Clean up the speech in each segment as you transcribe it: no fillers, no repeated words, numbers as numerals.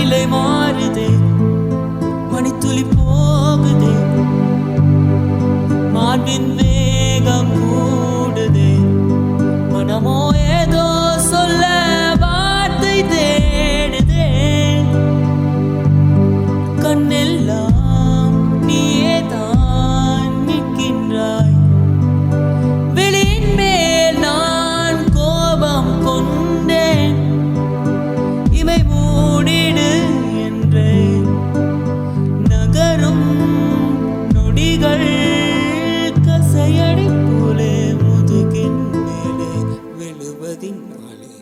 வானிலை மாறுதே, மணித்துளி போகுதே, மார்பின் வேகம் கூடுதே, மனமோ ஏதோ சொல்ல வார்த்தை தேடுதே. கண்ணெல்லாம் நீயே தான் நிற்கின்றாய், வெளியின் மேல் நான் கோபம் கொண்டேன். இமை மூடிடு என்றே நகரும் நொடிகள் கசையடி போலே முதுகின் மேலே விழுவதினாலே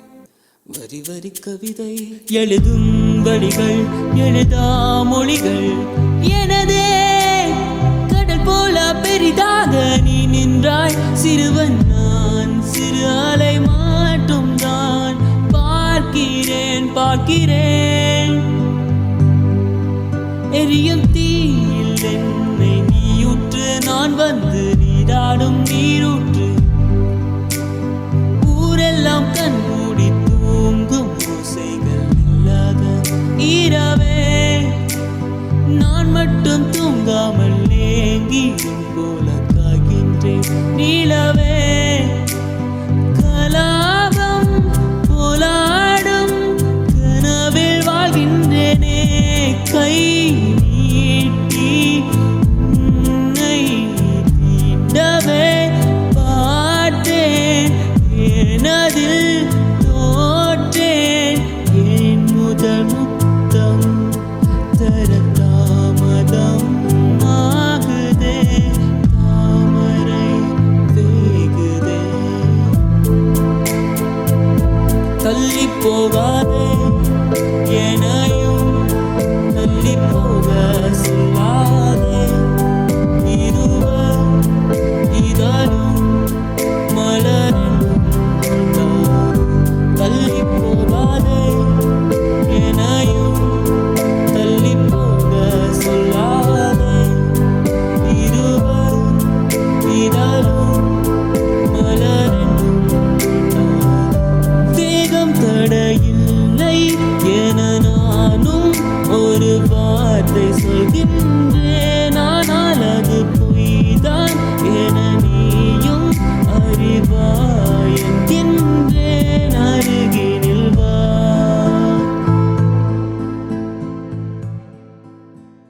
வரி வரி கவிதை எழுதும் வழிகள் எழுதா மொழிகள். எனதே கடல் போல பெரிதாக நீ நின்றாய், சிறுவன் நான் சிறு அலை மாட்டும் தான் பார்க்கிறேன் பார்க்கிறேன். எரியும் தீயில் என்னை நீயூற்று, நான் வந்து நீராடும் நீரூற்று. ஊரெல்லாம் கண் மூடி தூங்கும் ஓசைகள் இல்லாத இரவே, நான் மட்டும் தூங்காமல் ஏங்கி போல காய்கின்றேன் நிலவே. கலாபம் போலாடும் கனவில் வாழ்கின்றேனே, கை